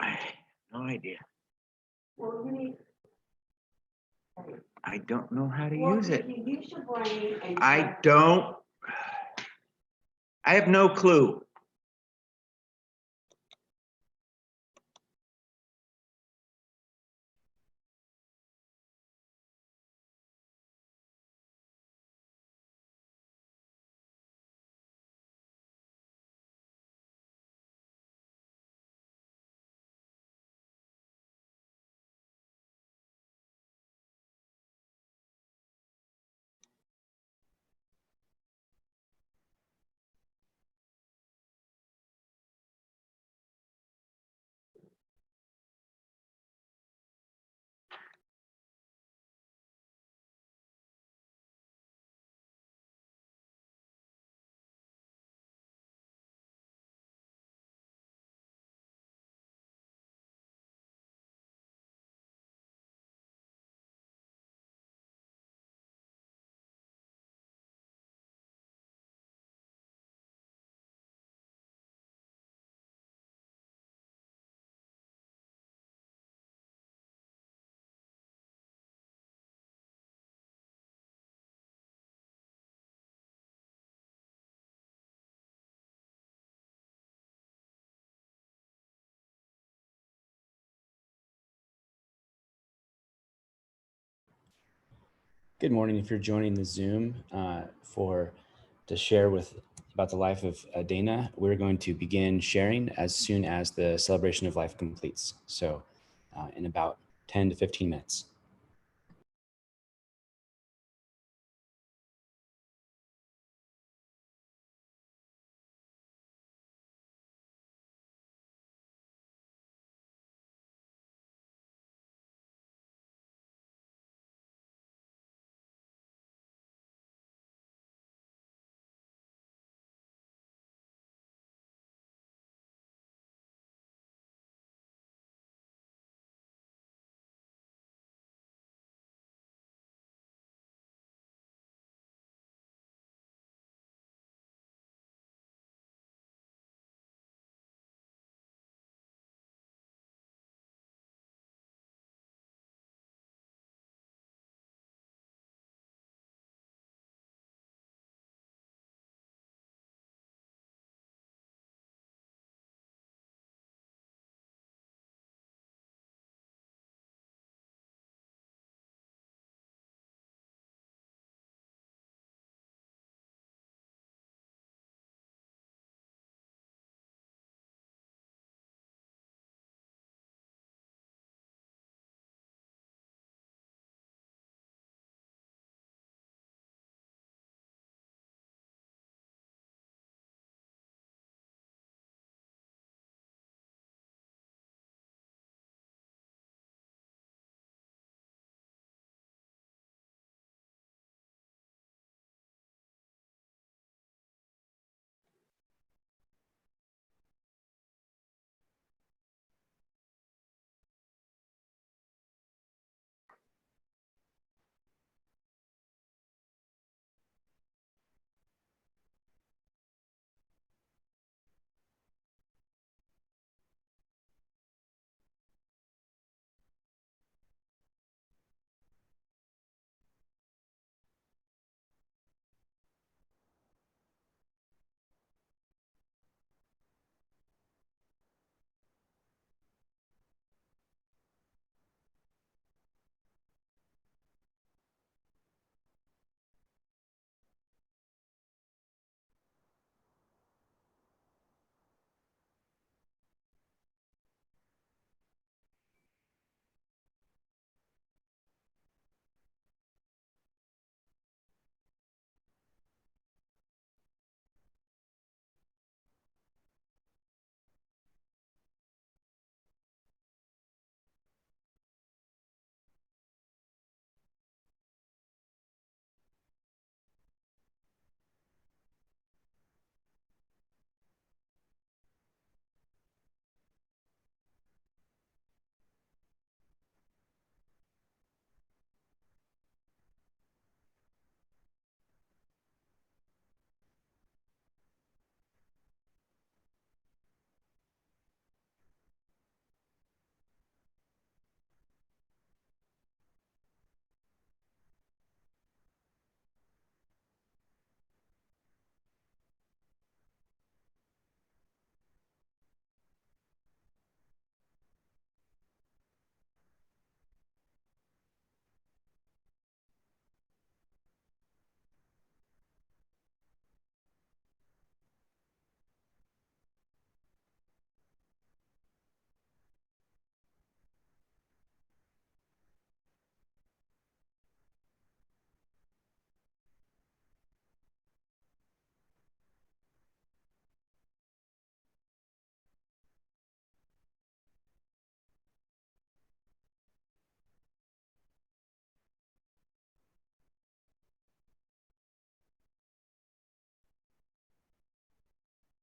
I have no idea. Well, you need. I don't know how to Well, use it. you use your brain and. I don't. I have no clue. Good morning. If you're joining the Zoom to share about the life of Dana, we're going to begin sharing as soon as the celebration of life completes. So in about 10 to 15 minutes.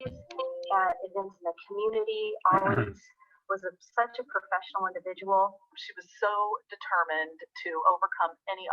at events in the community, always was such a professional individual. She was so determined to overcome any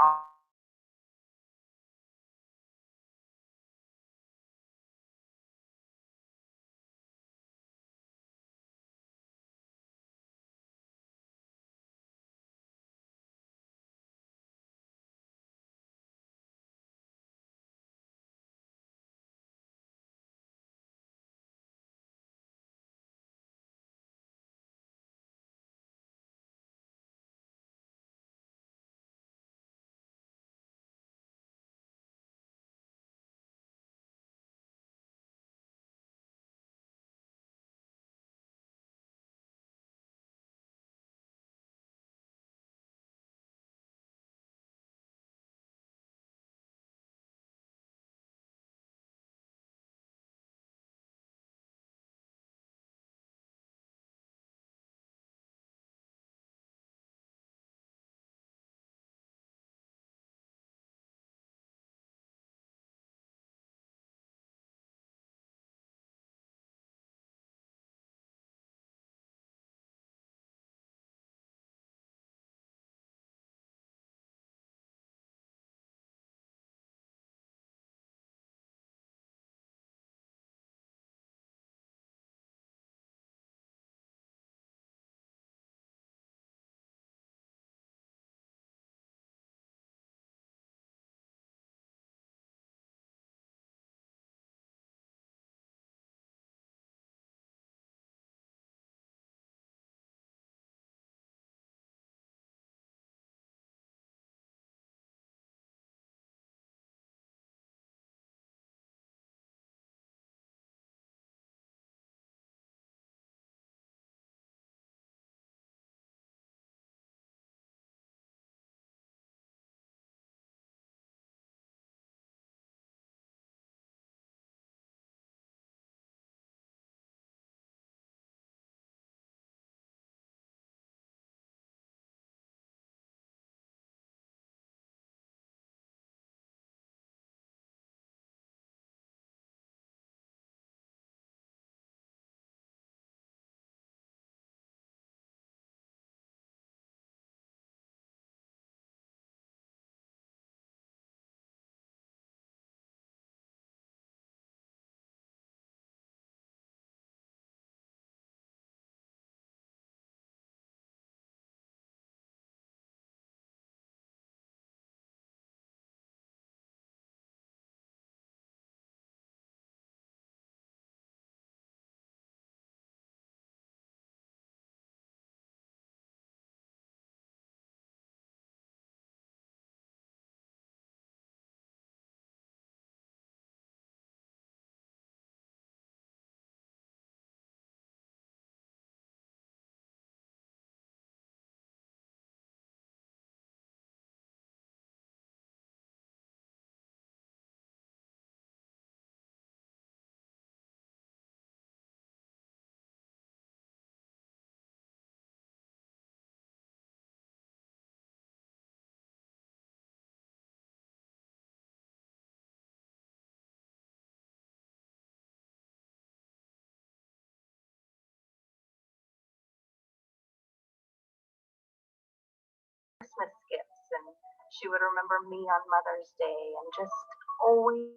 Christmas gifts, and she would remember me on Mother's Day, and just always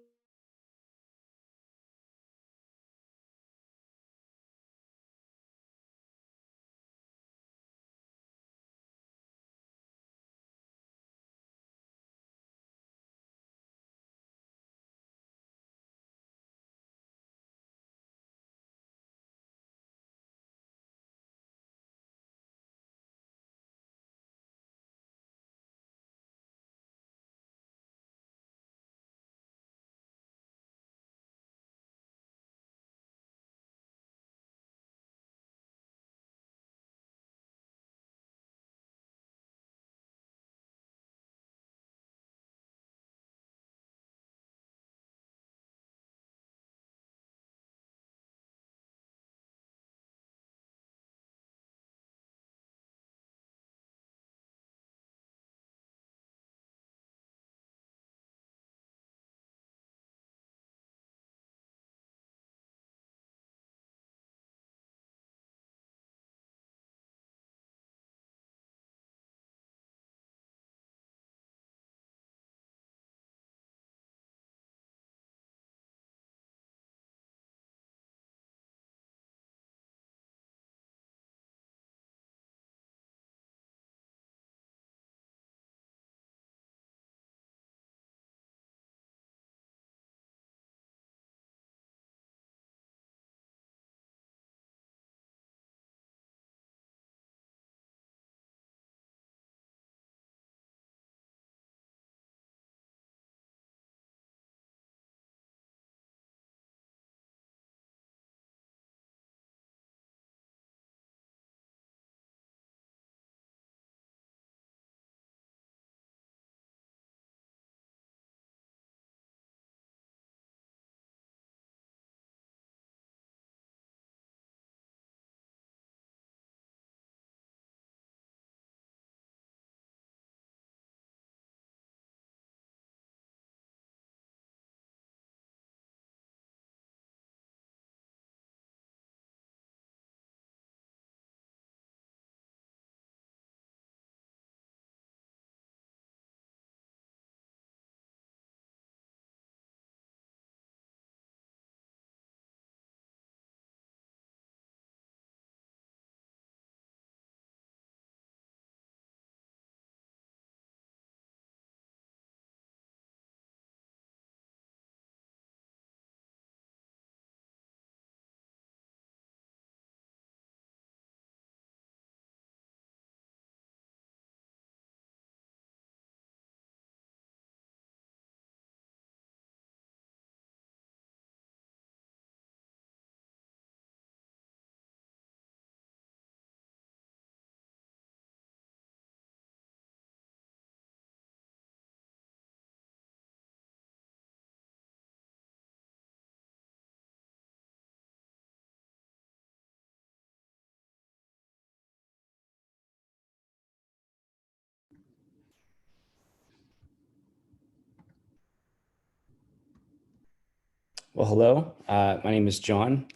Well, hello. My name is John.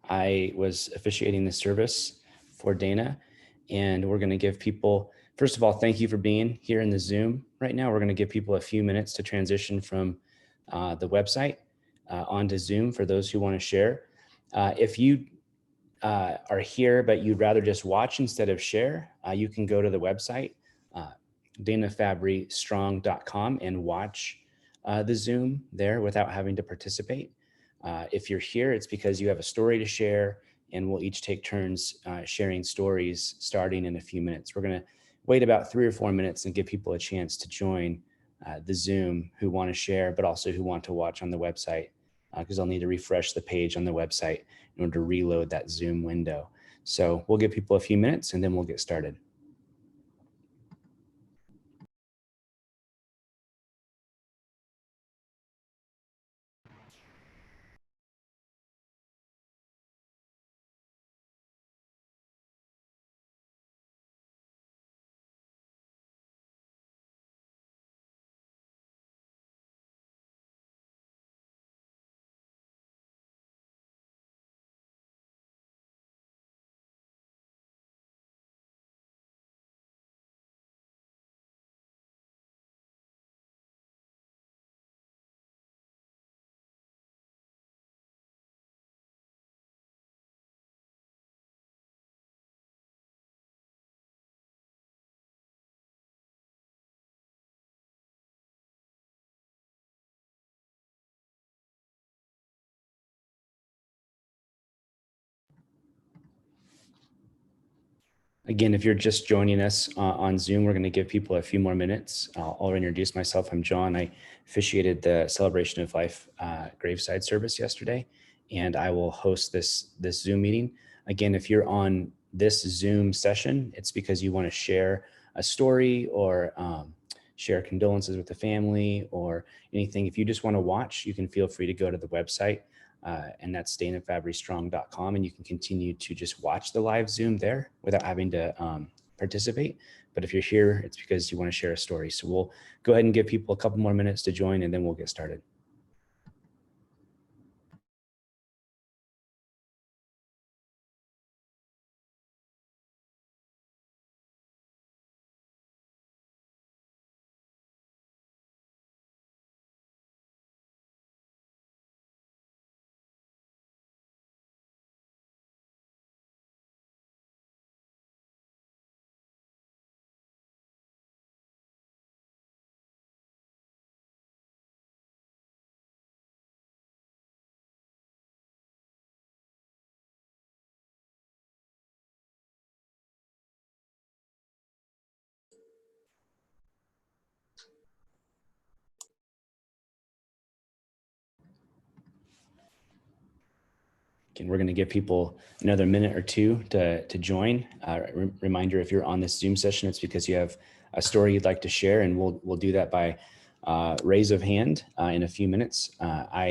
I was officiating the service for Dana, and we're going to give people, first of all, thank you for being here in the Zoom right now. We're going to give people a few minutes to transition from the website onto Zoom for those who want to share. If you are here, but you'd rather just watch instead of share, you can go to the website, danafabbristrong.com, and watch the Zoom there without having to participate. If you're here, it's because you have a story to share, and we'll each take turns sharing stories starting in a few minutes. We're going to wait about 3 or 4 minutes and give people a chance to join the Zoom who want to share, but also who want to watch on the website, because they'll need to refresh the page on the website in order to reload that Zoom window. So we'll give people a few minutes and then we'll get started. Again, if you're just joining us on Zoom, we're going to give people a few more minutes. I'll introduce myself. I'm John. I officiated the Celebration of Life graveside service yesterday, and I will host this Zoom meeting. Again, if you're on this Zoom session, it's because you want to share a story or share condolences with the family or anything. If you just want to watch, you can feel free to go to the website. And that's danafabbristrong.com, and you can continue to just watch the live Zoom there without having to participate. But if you're here, it's because you want to share a story. So we'll go ahead and give people a couple more minutes to join, and then we'll get started. Again, we're going to give people another minute or two to join. Reminder, if you're on this Zoom session, it's because you have a story you'd like to share, and we'll do that by raise of hand in a few minutes. I'm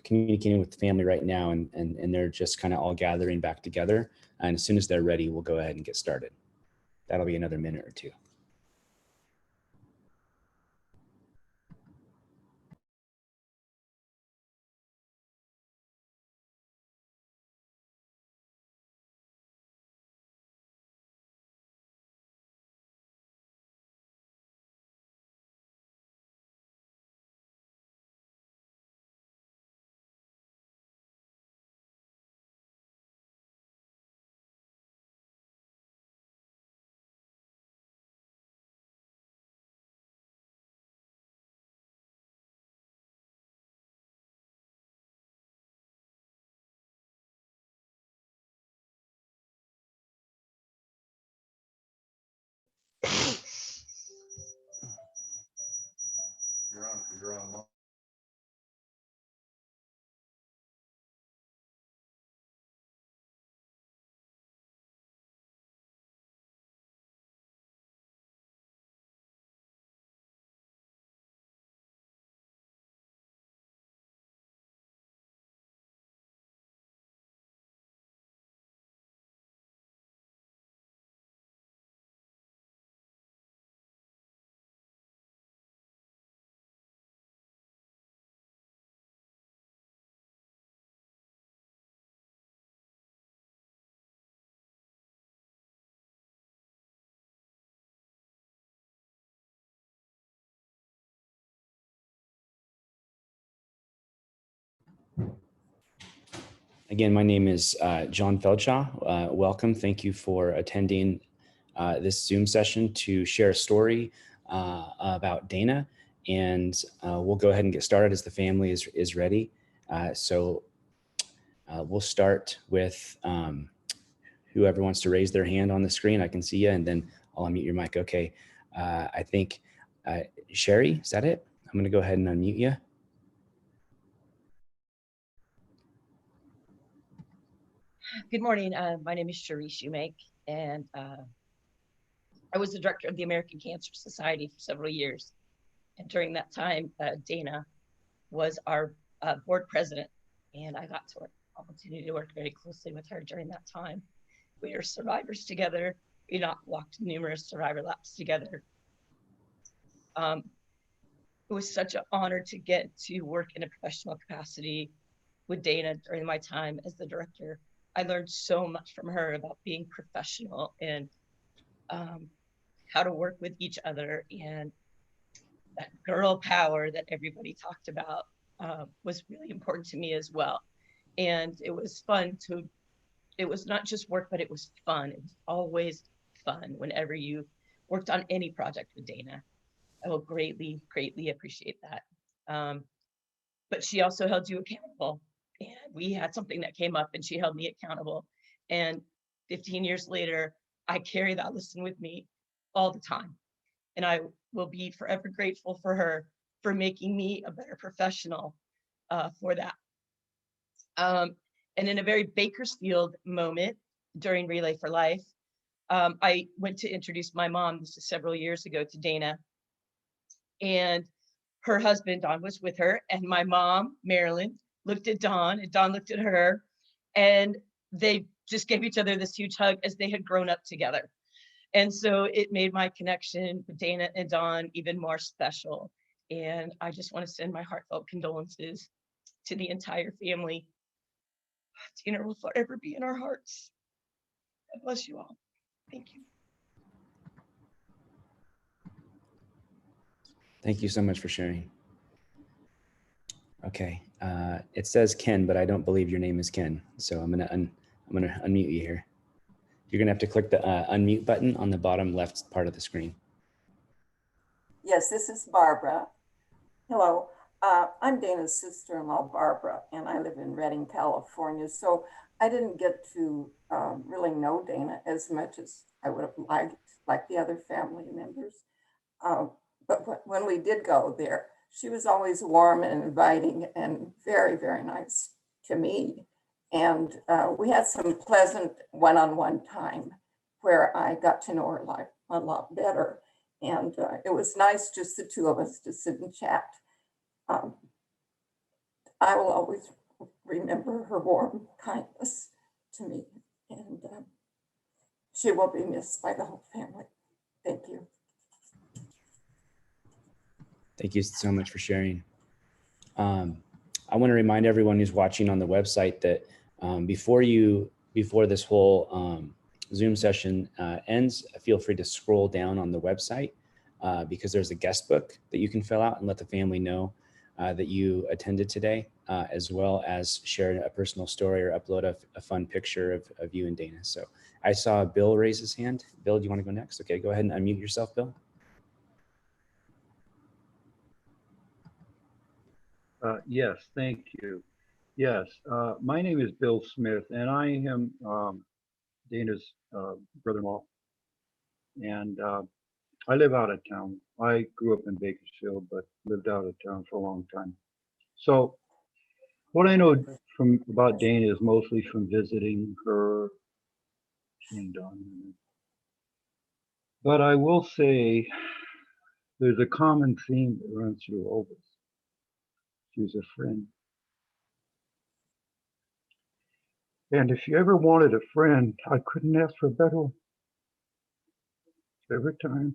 communicating with the family right now, and they're just kind of all gathering back together. And as soon as they're ready, we'll go ahead and get started. That'll be another minute or two. Again, my name is John Feldshaw. Welcome. Thank you for attending this Zoom session to share a story about Dana. And we'll go ahead and get started as the family is ready. We'll start with whoever wants to raise their hand on the screen. I can see you, and then I'll unmute your mic. Okay. I think, Sherry, is that it? I'm going to go ahead and unmute you. Good morning. My name is Cherie Shoemake, and I was the director of the American Cancer Society for several years. And during that time, Dana was our board president, and I got to opportunity to work very closely with her during that time. We are survivors together. We walked numerous survivor laps together. It was such an honor to get to work in a professional capacity with Dana during my time as the director. I learned so much from her about being professional and how to work with each other, and that girl power that everybody talked about was really important to me as well. And it was fun it was not just work, but it was fun. It was always fun whenever you worked on any project with Dana. I will greatly, greatly appreciate that. But she also held you accountable. And we had something that came up and she held me accountable. And 15 years later, I carry that lesson with me all the time. And I will be forever grateful for her for making me a better professional for that. And in a very Bakersfield moment during Relay for Life, I went to introduce my mom, this is several years ago, to Dana. And her husband, Don, was with her. And my mom, Marilyn, looked at Don, and Don looked at her. And they just gave each other this huge hug as they had grown up together. And so it made my connection with Dana and Don even more special. And I just want to send my heartfelt condolences to the entire family. Dana will forever be in our hearts. God bless you all. Thank you. Thank you so much for sharing. Okay, it says Ken, but I don't believe your name is Ken. So I'm gonna unmute you here. You're gonna have to click the unmute button on the bottom left part of the screen. Yes, this is Barbara. Hello, I'm Dana's sister-in-law, Barbara, and I live in Redding, California. So I didn't get to really know Dana as much as I would have liked, like the other family members. But when we did go there, she was always warm and inviting and very, very nice to me. And we had some pleasant one-on-one time where I got to know her like a lot better. And it was nice just the two of us to sit and chat. I will always remember her warm kindness to me. And she will be missed by the whole family. Thank you. Thank you so much for sharing. I want to remind everyone who's watching on the website that before this whole Zoom session ends, feel free to scroll down on the website because there's a guest book that you can fill out and let the family know that you attended today, as well as share a personal story or upload a fun picture of you and Dana. So I saw Bill raise his hand. Bill, do you want to go next? Okay, go ahead and unmute yourself, Bill. Yes, thank you. Yes, my name is Bill Smith, and I am Dana's brother-in-law, and I live out of town. I grew up in Bakersfield, but lived out of town for a long time. So what I know about Dana is mostly from visiting her and Don. But I will say there's a common theme that runs through all this. She was a friend. And if you ever wanted a friend, I couldn't ask for a better one. Every time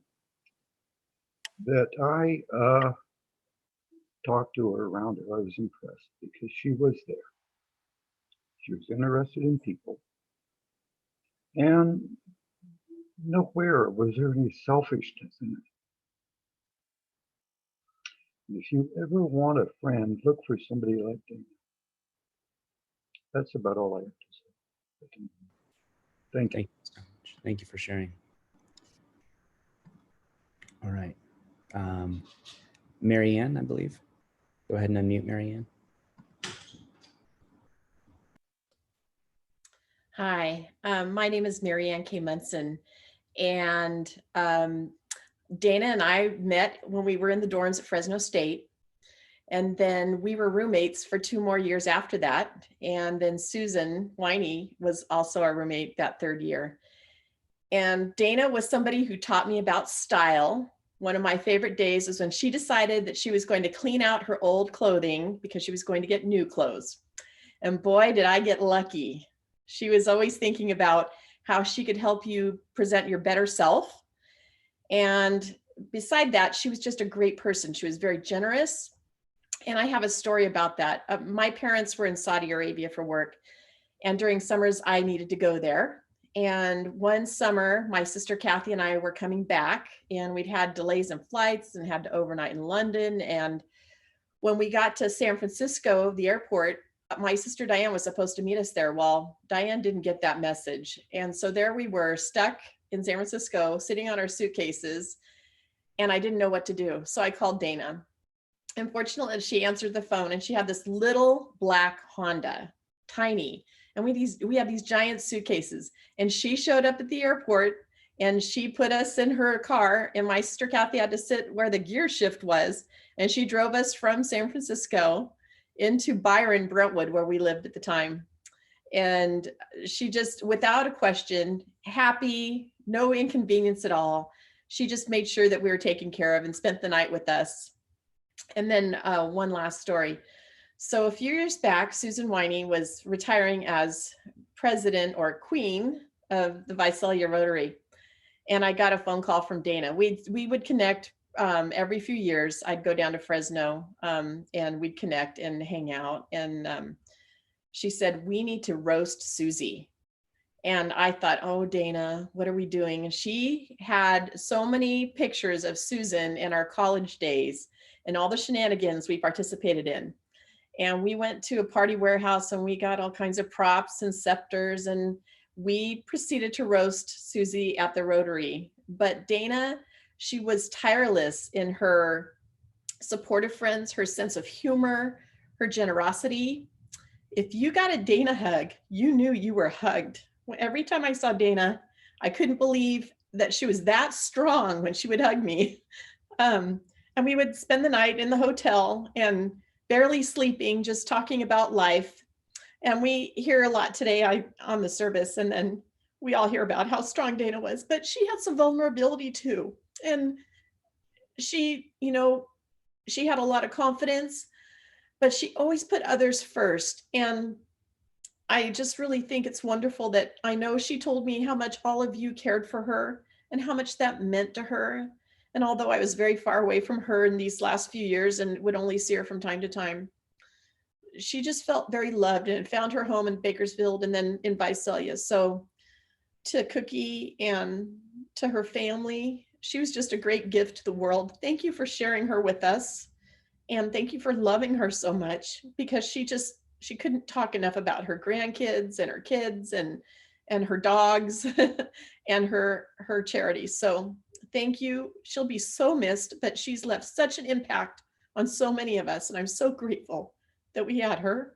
that I talked to her around her, I was impressed because she was there. She was interested in people. And nowhere was there any selfishness in it. If you ever want a friend, look for somebody like Dana. That's about all I have to say. Thank you. Thank you so much. Thank you for sharing. All right. Marianne, I believe. Go ahead and unmute Marianne. Hi, my name is Marianne K. Munson, and Dana and I met when we were in the dorms at Fresno State, and then we were roommates for 2 more years after that, and then Susan Winey was also our roommate that 3rd year. And Dana was somebody who taught me about style. One of my favorite days was when she decided that she was going to clean out her old clothing because she was going to get new clothes. And boy, did I get lucky. She was always thinking about how she could help you present your better self. And beside that, she was just a great person. She was very generous. And I have a story about that. My parents were in Saudi Arabia for work. And during summers, I needed to go there. And one summer, my sister Kathy and I were coming back, and we'd had delays in flights and had to overnight in London. And when we got to San Francisco, the airport, my sister Diane was supposed to meet us there. Well, Diane didn't get that message. And so there we were, stuck in San Francisco, sitting on our suitcases, and I didn't know what to do. So I called Dana. And fortunately, she answered the phone, and she had this little black Honda, tiny. And we had these giant suitcases, and she showed up at the airport, and she put us in her car, and my sister Kathy had to sit where the gear shift was. And she drove us from San Francisco into Byron, Brentwood, where we lived at the time. And she just, without a question, happy, no inconvenience at all. She just made sure that we were taken care of and spent the night with us. And then one last story. So a few years back, Susan Winey was retiring as president or queen of the Visalia Rotary. And I got a phone call from Dana. We would connect every few years. I'd go down to Fresno and we'd connect and hang out. And she said, we need to roast Susie. And I thought, oh, Dana, what are we doing? And she had so many pictures of Susan in our college days and all the shenanigans we participated in. And we went to a party warehouse and we got all kinds of props and scepters, and we proceeded to roast Susie at the Rotary. But Dana, she was tireless in her supportive friends, her sense of humor, her generosity. If you got a Dana hug, you knew you were hugged. Every time I saw Dana, I couldn't believe that she was that strong when she would hug me. And we would spend the night in the hotel and barely sleeping, just talking about life. And we hear a lot today on the service, and then we all hear about how strong Dana was, but she had some vulnerability too. And she, she had a lot of confidence, but she always put others first. And I just really think it's wonderful that I know she told me how much all of you cared for her and how much that meant to her. And although I was very far away from her in these last few years and would only see her from time to time, she just felt very loved and found her home in Bakersfield and then in Visalia. So to Cookie and to her family, she was just a great gift to the world. Thank you for sharing her with us. And thank you for loving her so much, because she couldn't talk enough about her grandkids and her kids and her dogs and her charity. So thank you. She'll be so missed, but she's left such an impact on so many of us. And I'm so grateful that we had her.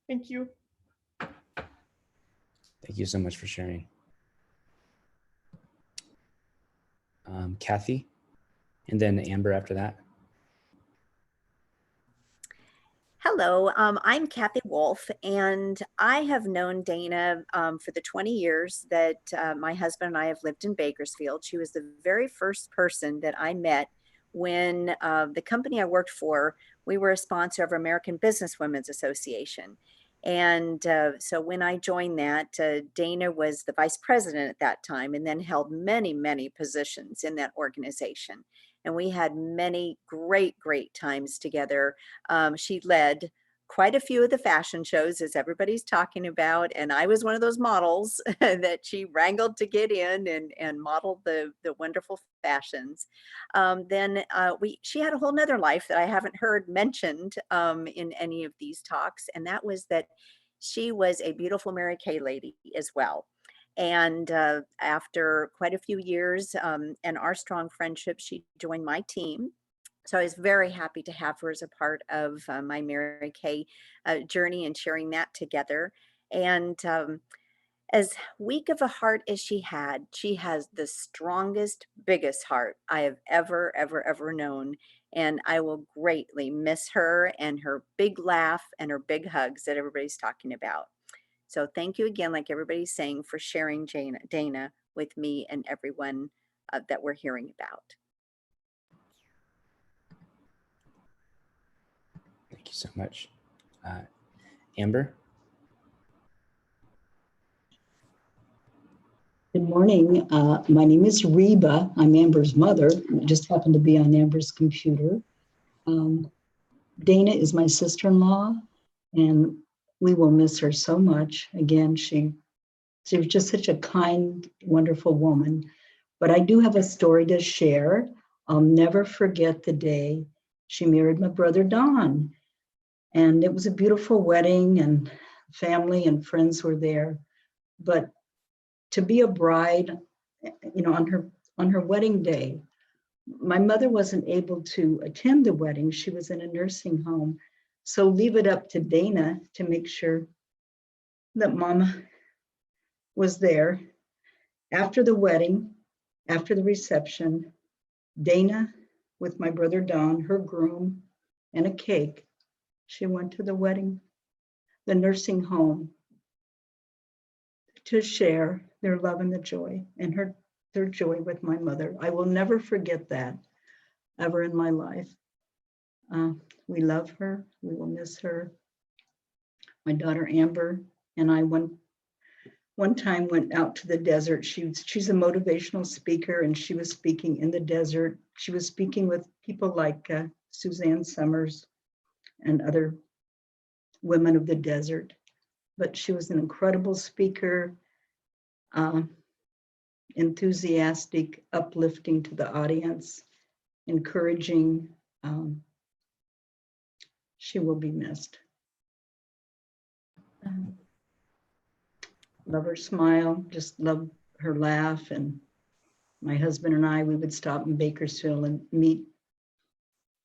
Thank you. Thank you so much for sharing. Kathy, and then Amber after that. Hello, I'm Kathy Wolf, and I have known Dana for the 20 years that my husband and I have lived in Bakersfield. She was the very first person that I met when the company I worked for, we were a sponsor of American Businesswomen's Association. And so when I joined that, Dana was the vice president at that time and then held many, many positions in that organization. And we had many great, great times together. She led quite a few of the fashion shows, as everybody's talking about. And I was one of those models that she wrangled to get in and modeled the wonderful fashions. Then she had a whole nother life that I haven't heard mentioned in any of these talks. And that was that she was a beautiful Mary Kay lady as well. And after quite a few years and our strong friendship, she joined my team. So I was very happy to have her as a part of my Mary Kay journey and sharing that together. And as weak of a heart as she has the strongest, biggest heart I have ever, ever, ever known. And I will greatly miss her and her big laugh and her big hugs that everybody's talking about. So thank you again, like everybody's saying, for sharing Dana with me and everyone that we're hearing about. Thank you so much. Amber? Good morning. My name is Reba. I'm Amber's mother. It just happened to be on Amber's computer. Dana is my sister-in-law, and we will miss her so much. Again, she was just such a kind, wonderful woman. But I do have a story to share. I'll never forget the day she married my brother Don. And it was a beautiful wedding, and family and friends were there. But to be a bride, you know, on her wedding day, my mother wasn't able to attend the wedding. She was in a nursing home. So leave it up to Dana to make sure that Mama was there. After the wedding, after the reception, Dana, with my brother Don, her groom, and a cake, she went to the wedding, the nursing home, to share their love and the joy and their joy with my mother. I will never forget that ever in my life. We love her. We will miss her. My daughter Amber and I one time went out to the desert. She's a motivational speaker, and she was speaking in the desert. She was speaking with people like Suzanne Summers and other women of the desert. But she was an incredible speaker, enthusiastic, uplifting to the audience, encouraging. She will be missed. Love her smile, just love her laugh. And my husband and I, we would stop in Bakersfield and meet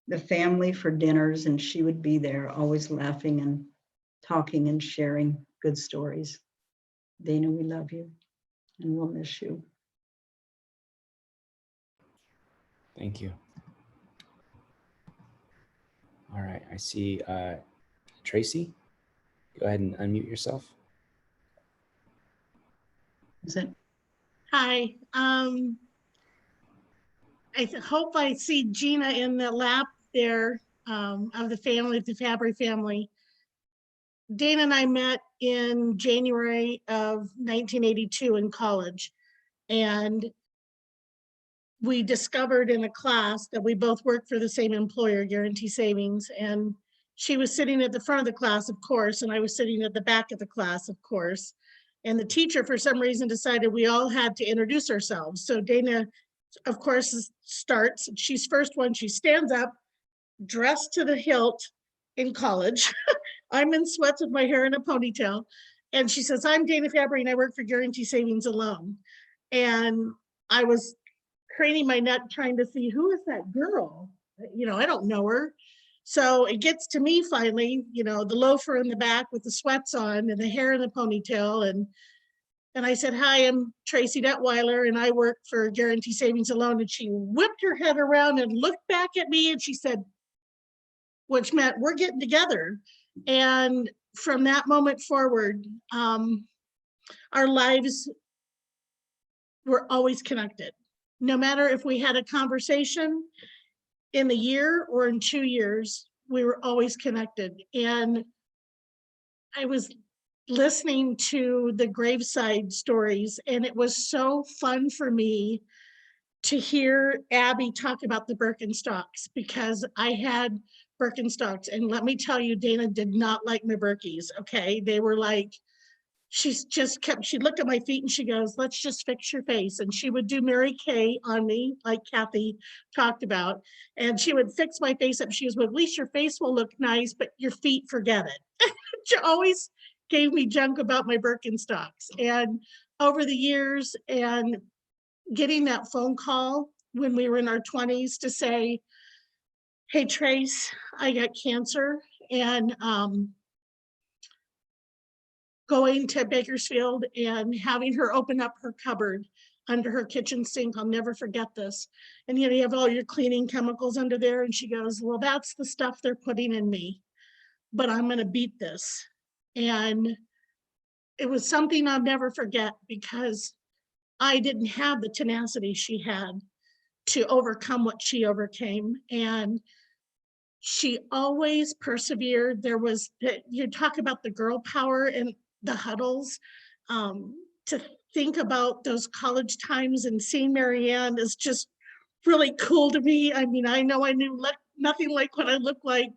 the family for dinners, and she would be there, always laughing and talking and sharing good stories. Dana, we love you and we'll miss you. Thank you. All right, I see Tracy. Go ahead and unmute yourself. Is it? Hi. I hope I see Gina in the lap there of the family, the Fabbri family. Dana and I met in January of 1982 in college, and we discovered in a class that we both worked for the same employer, Guarantee Savings, and she was sitting at the front of the class, of course, and I was sitting at the back of the class, of course. And the teacher, for some reason, decided we all had to introduce ourselves. So Dana, of course, starts. She's first one. She stands up, dressed to the hilt in college. I'm in sweats with my hair in a ponytail. And she says, I'm Dana Fabbri, and I work for Guarantee Savings alone. And I was craning my neck trying to see, who is that girl? You know, I don't know her. So it gets to me finally, you know, the loafer in the back with the sweats on and the hair in the ponytail. And I said, hi, I'm Tracy Detweiler, and I work for Guarantee Savings alone. And she whipped her head around and looked back at me, and she said, which meant we're getting together. And from that moment forward, our lives were always connected. No matter if we had a conversation in a year or in 2 years, we were always connected. And I was listening to the graveside stories, and it was so fun for me to hear Abby talk about the Birkenstocks, because I had Birkenstocks, and let me tell you, Dana did not like my Birkies, okay? They were like, she'd look at my feet and she goes, let's just fix your face. And she would do Mary Kay on me, like Kathy talked about. And she would fix my face up. She goes, well, at least your face will look nice, but your feet, forget it. She always gave me junk about my Birkenstocks. And over the years and getting that phone call when we were in our 20s to say, hey, Trace, I got cancer, and going to Bakersfield and having her open up her cupboard under her kitchen sink. I'll never forget this. And you have all your cleaning chemicals under there. And she goes, well, that's the stuff they're putting in me, but I'm going to beat this. And it was something I'll never forget because I didn't have the tenacity she had to overcome what she overcame. And she always persevered. There was, you talk about the girl power and the huddles. To think about those college times and seeing Marianne is just really cool to me. I mean, I know I knew nothing like what I looked like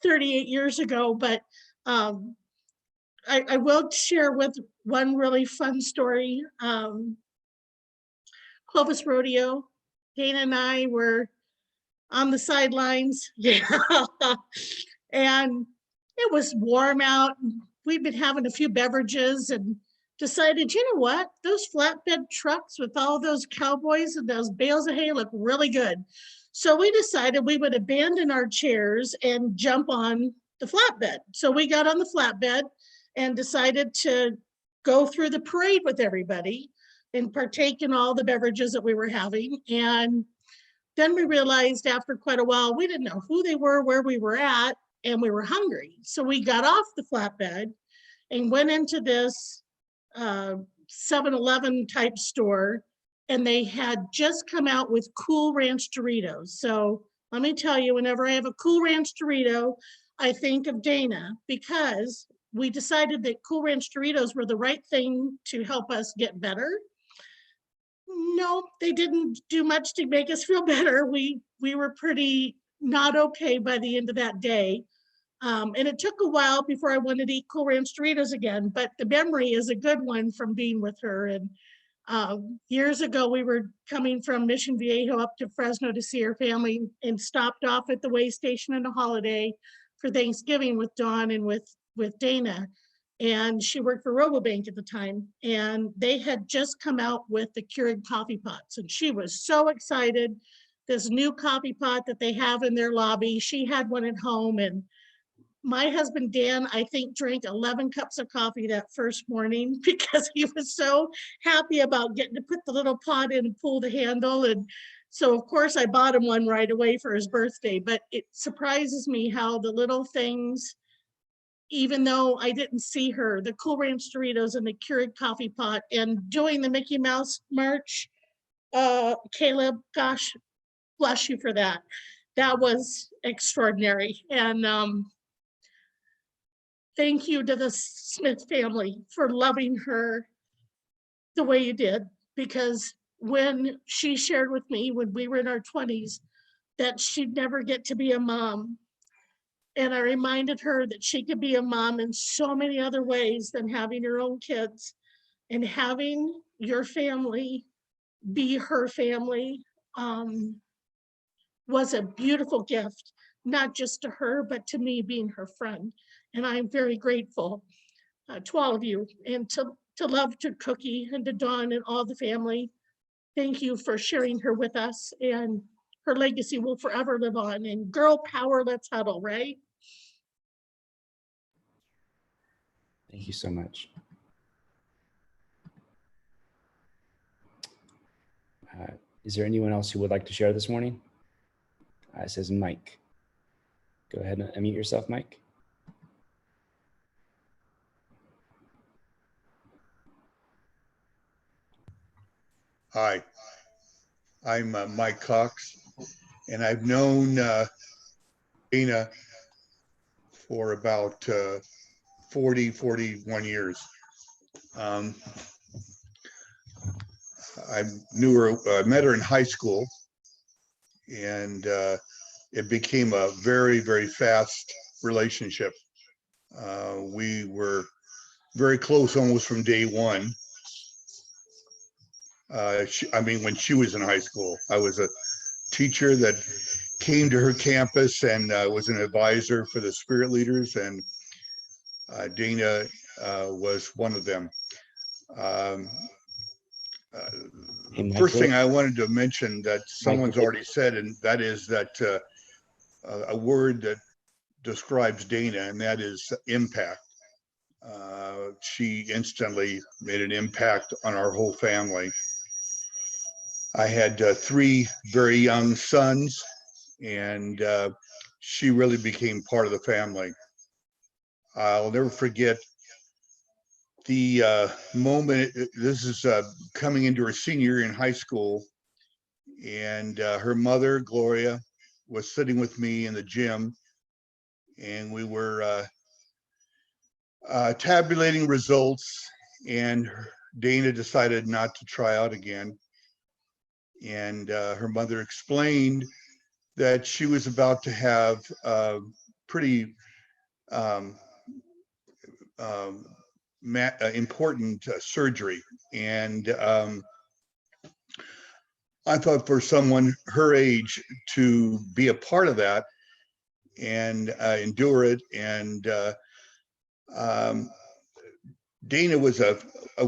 38 years ago, but I will share with one really fun story. Clovis Rodeo, Dana and I were on the sidelines. Yeah. And it was warm out. We'd been having a few beverages and decided, you know what? Those flatbed trucks with all those cowboys and those bales of hay look really good. So we decided we would abandon our chairs and jump on the flatbed. So we got on the flatbed and decided to go through the parade with everybody and partake in all the beverages that we were having. And then we realized after quite a while, we didn't know who they were, where we were at, and we were hungry. So we got off the flatbed and went into this 7-Eleven type store, and they had just come out with Cool Ranch Doritos. So let me tell you, whenever I have a Cool Ranch Dorito, I think of Dana, because we decided that Cool Ranch Doritos were the right thing to help us get better. No, they didn't do much to make us feel better. We were pretty not okay by the end of that day. And it took a while before I wanted to eat Cool Ranch Doritos again, but the memory is a good one from being with her. And years ago, we were coming from Mission Viejo up to Fresno to see her family and stopped off at the way station on a holiday for Thanksgiving with Dawn and with Dana. And she worked for Robobank at the time. And they had just come out with the Keurig coffee pots. And she was so excited. This new coffee pot that they have in their lobby, she had one at home. And my husband, Dan, I think drank 11 cups of coffee that first morning because he was so happy about getting to put the little pot in and pull the handle. And so of course I bought him one right away for his birthday, but it surprises me how the little things, even though I didn't see her, the Cool Ranch Doritos and the Keurig coffee pot and doing the Mickey Mouse March, Caleb, gosh, bless you for that. That was extraordinary. And thank you to the Smith family for loving her the way you did, because when she shared with me when we were in our 20s that she'd never get to be a mom, and I reminded her that she could be a mom in so many other ways than having her own kids, and having your family be her family was a beautiful gift, not just to her, but to me being her friend. And I'm very grateful to all of you, and to love to Cookie and to Dawn and all the family. Thank you for sharing her with us, and her legacy will forever live on. And girl power, let's huddle, right? Thank you so much. Is there anyone else who would like to share this morning? It says Mike. Go ahead and unmute yourself, Mike. Hi, I'm Mike Cox, and I've known Dana for about 41 years. I knew her, met her in high school, and it became a very, very fast relationship. We were very close almost from day one. When she was in high school, I was a teacher that came to her campus and was an advisor for the spirit leaders. And Dana was one of them. Hey, Mike, First really- thing I wanted to mention that someone's already said, and that is that a word that describes Dana, and that is impact. She instantly made an impact on our whole family. I had 3 very young sons, and she really became part of the family. I'll never forget the moment. This is coming into her senior year in high school, and her mother, Gloria, was sitting with me in the gym, and we were tabulating results, and Dana decided not to try out again. And her mother explained that she was about to have pretty important surgery. And I thought for someone her age to be a part of that and endure it. And Dana was a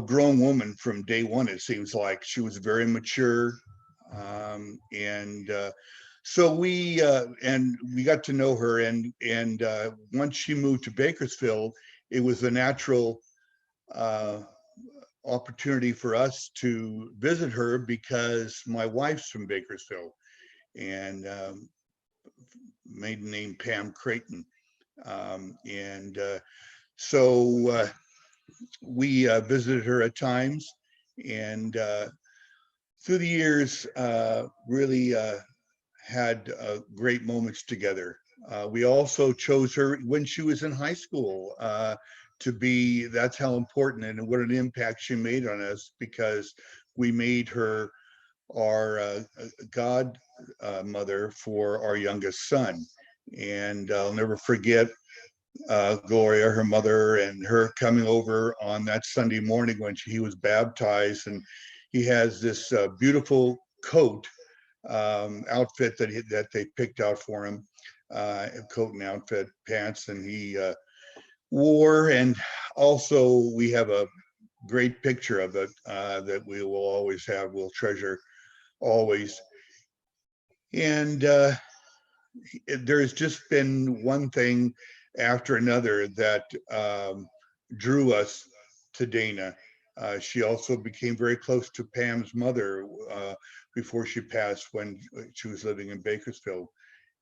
grown woman from day one, it seems like. She was very mature. So we got to know her, and once she moved to Bakersfield, it was a natural opportunity for us to visit her because my wife's from Bakersfield, and maiden name Pam Creighton, so we visited her at times, and through the years, really had great moments together. We also chose her when she was in high school to be, that's how important and what an impact she made on us, because we made her our godmother for our youngest son. And I'll never forget Gloria, her mother, and her coming over on that Sunday morning when he was baptized, and he has this beautiful coat outfit that they picked out for him, coat and outfit, pants, and he wore. And also we have a great picture of it that we will always have, we'll treasure always. And there's just been one thing after another that drew us to Dana. She also became very close to Pam's mother before she passed, when she was living in Bakersfield,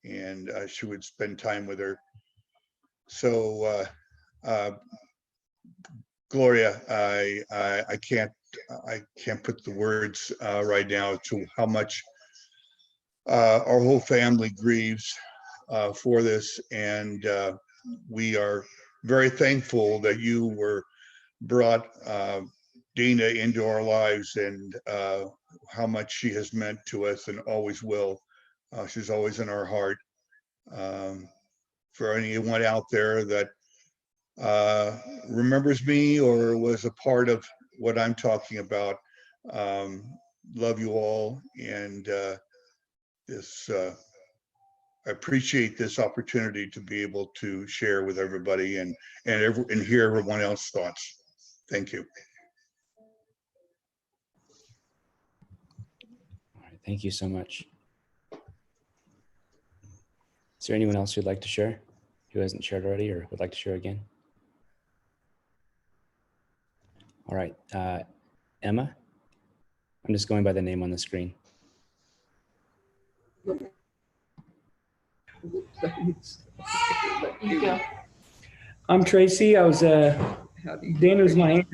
and she would spend time with her. So Gloria, I can't put the words right now to how much our whole family grieves for this, and we are very thankful that you were brought Dana into our lives, and how much she has meant to us and always will. She's always in our heart. For anyone out there that remembers me or was a part of what I'm talking about, love you all, and I appreciate this opportunity to be able to share with everybody and hear everyone else's thoughts. Thank you. All right, thank you so much. Is there anyone else who'd like to share, who hasn't shared already or would like to share again? All right, Emma, I'm just going by the name on the screen. You go. I'm Tracy. I was Dana's my aunt.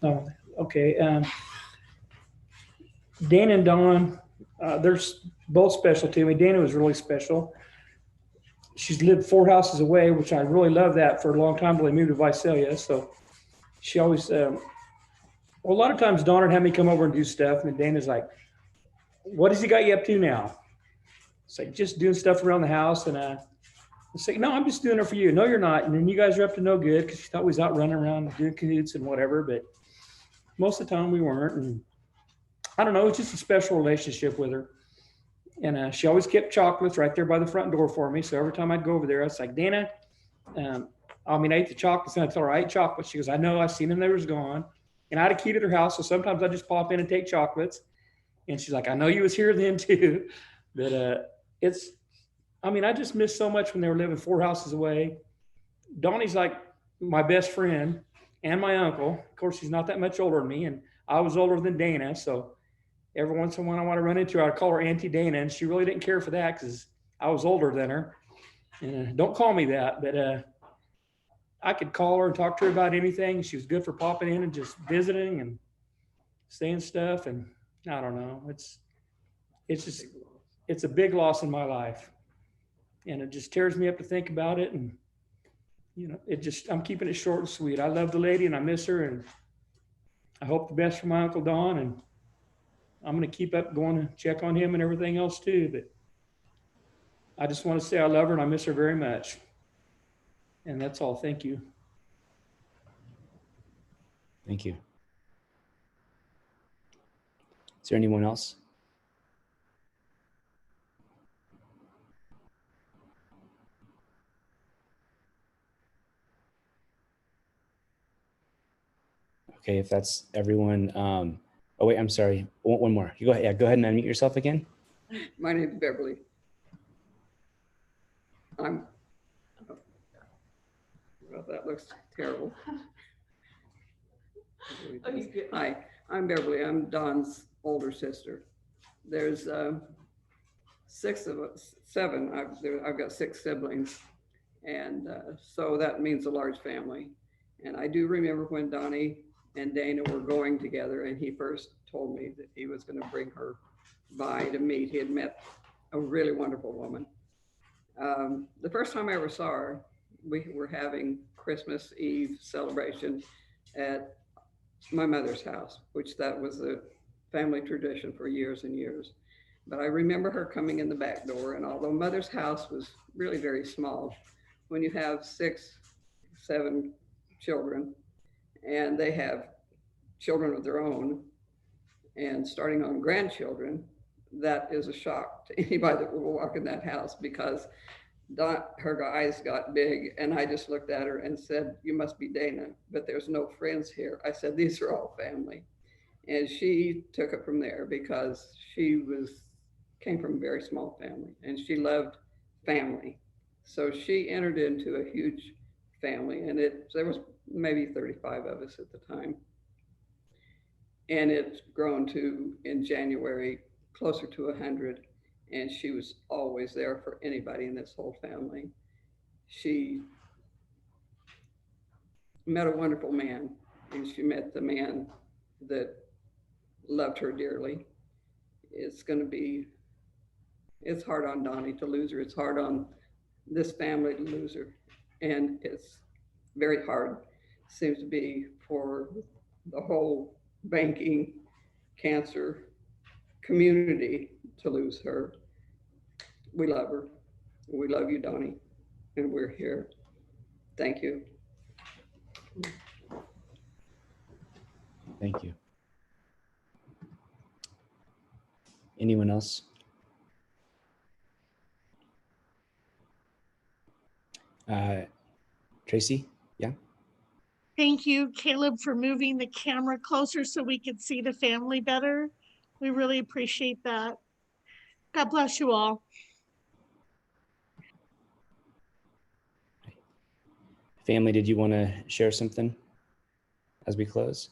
Oh, okay. Dana and Dawn, they're both special to me. Dana was really special. She's lived 4 houses away, which I really love that, for a long time till they moved to Visalia. So she always, well, a lot of times Dawn would have me come over and do stuff, and Dana's like, "What has he got you up to now?" It's like, "Just doing stuff around the house." And I say, "No, I'm just doing it for you." "No, you're not." And then you guys are up to no good, because she thought we was out running around doing cahoots and whatever. But most of the time we weren't. And I don't know, it's just a special relationship with her. And she always kept chocolates right there by the front door for me. So every time I'd go over there, I was like, "Dana, I mean, I ate the chocolates and I told her I ate chocolate. She goes, I know, I seen them, they was gone. And I had a key to their house. So sometimes I just pop in and take chocolates. And she's like, I know you was here then too. But I just miss so much when they were living 4 houses away. Donnie's like my best friend and my uncle. Of course, he's not that much older than me. And I was older than Dana. So every once in a while I want to run into her, I'd call her Auntie Dana. And she really didn't care for that because I was older than her. And don't call me that, but I could call her and talk to her about anything. She was good for popping in and just visiting and saying stuff. And I don't know, it's a big loss in my life. And it just tears me up to think about it. And, I'm keeping it short and sweet. I love the lady and I miss her. And I hope the best for my Uncle Don. And I'm going to keep up going to check on him and everything else too. But I just want to say I love her and I miss her very much. And that's all. Thank you. Thank you. Is there anyone else? Okay, if that's everyone. Oh wait, I'm sorry. One more. You go ahead. Yeah, go ahead and unmute yourself again. My name is Beverly. Well, that looks terrible. Hi, I'm Beverly. I'm Don's older sister. There's 6 of us, 7. I've got 6 siblings, and so that means a large family. And I do remember when Donnie and Dana were going together, and he first told me that he was going to bring her by to meet. He had met a really wonderful woman. The first time I ever saw her, we were having Christmas Eve celebration at my mother's house, which that was a family tradition for years and years. But I remember her coming in the back door, and although mother's house was really very small, when you have 6, 7 children and they have children of their own and starting on grandchildren, that is a shock to anybody that will walk in that house, because her eyes got big, and I just looked at her and said, you must be Dana, but there's no friends here. I said, these are all family. And she took it from there, because she came from a very small family and she loved family. So she entered into a huge family, and there was maybe 35 of us at the time. And it's grown to, in January, closer to 100. And she was always there for anybody in this whole family. She met a wonderful man, and she met the man that loved her dearly. It's hard on Donnie to lose her. It's hard on this family to lose her. And it's very hard, seems to be, for the whole banking cancer community to lose her. We love her. We love you, Donnie, and we're here. Thank you. Thank you. Anyone else? Tracy? Yeah. Thank you, Caleb, for moving the camera closer so we could see the family better. We really appreciate that. God bless you all. Family, did you want to share something as we close?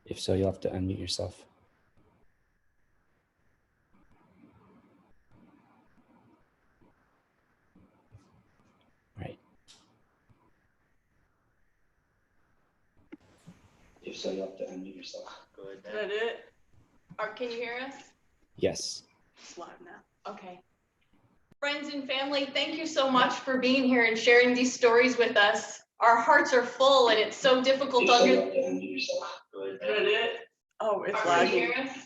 If so, you'll have to unmute yourself. Right. If so, you'll have to unmute yourself. Go ahead. Is that it? Or can you hear us? Yes. It's live now. Okay. Friends and family, thank you so much for being here and sharing these stories with us. Our hearts are full, and it's so difficult to understand. Is that it? Oh, it's lagging. Can you hear us?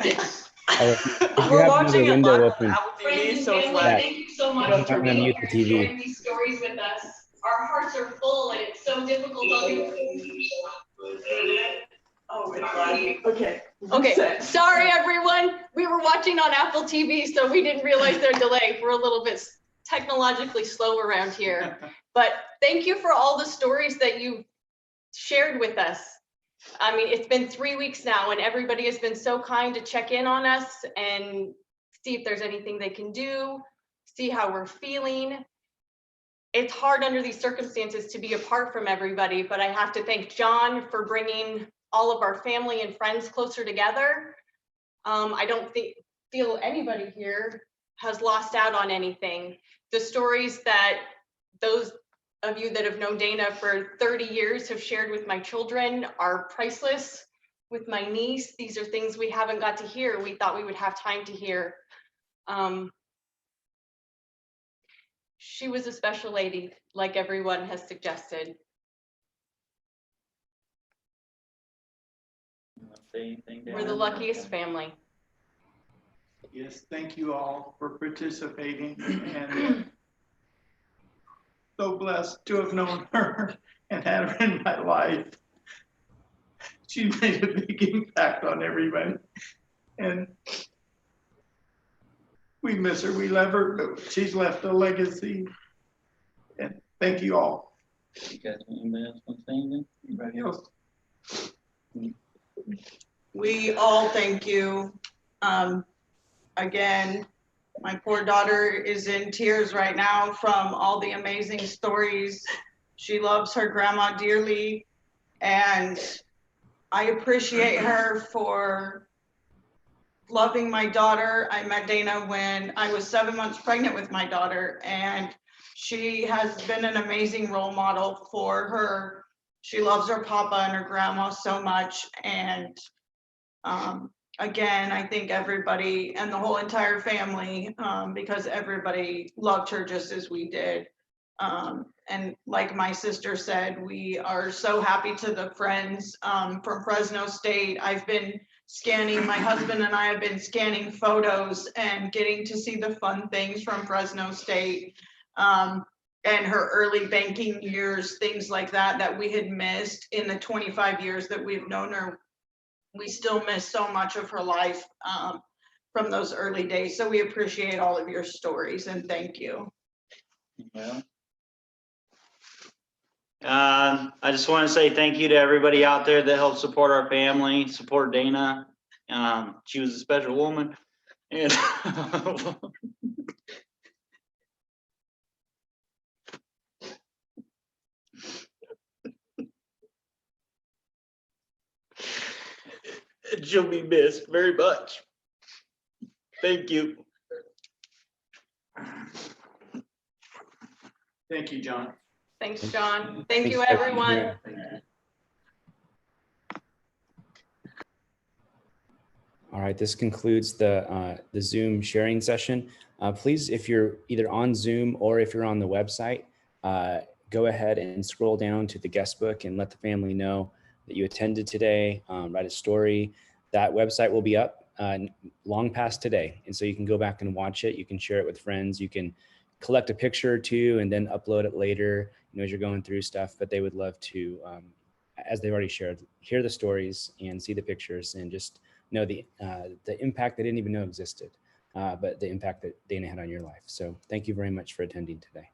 Yes. If you We're have watching another it window live open, on Apple TV, so it's lagging. Thank you so much for being here mute the and TV. sharing these stories with us. Our hearts are full, and it's so difficult to understand. Is that it? Oh, it's lagging. Okay. Okay, sorry everyone. We were watching on Apple TV, so we didn't realize their delay. We're a little bit technologically slow around here. But thank you for all the stories that you shared with us. I mean, it's been 3 weeks now and everybody has been so kind to check in on us and see if there's anything they can do, see how we're feeling. It's hard under these circumstances to be apart from everybody, but I have to thank John for bringing all of our family and friends closer together. I don't feel anybody here has lost out on anything. The stories that those of you that have known Dana for 30 years have shared with my children are priceless. With my niece, these are things we haven't got to hear. We thought we would have time to hear. She was a special lady, like everyone has suggested. We're the luckiest family. Yes, thank you all for participating, and so blessed to have known her and had her in my life. She made a big impact on everybody, and we miss her, we love her, but she's left a legacy. And thank you all. You guys, anybody else want to say anything? Anybody else? We all thank you. Again, my poor daughter is in tears right now from all the amazing stories. She loves her grandma dearly, and I appreciate her for loving my daughter. I met Dana when I was 7 months pregnant with my daughter, and she has been an amazing role model for her. She loves her papa and her grandma so much, and again, I think everybody and the whole entire family, because everybody loved her just as we did. And like my sister said, we are so happy to the friends from Fresno State. I've been scanning, my husband and I have been scanning photos and getting to see the fun things from Fresno State and her early banking years, things like that, that we had missed in the 25 years that we've known her. We still miss so much of her life from those early days. So we appreciate all of your stories and thank you. Well, I just want to say thank you to everybody out there that helped support our family, support Dana. She was a special woman. And she'll be missed very much. Thank you. Thank you, John. Thanks, John. Thank you, everyone. All right, this concludes the Zoom sharing session. Please, if you're either on Zoom or if you're on the website, go ahead and scroll down to the guest book and let the family know that you attended today, write a story. That website will be up long past today. And so you can go back and watch it. You can share it with friends. You can collect a picture or two and then upload it later, as you're going through stuff. But they would love to, as they've already shared, hear the stories and see the pictures and just know the impact they didn't even know existed, but the impact that Dana had on your life. So thank you very much for attending today.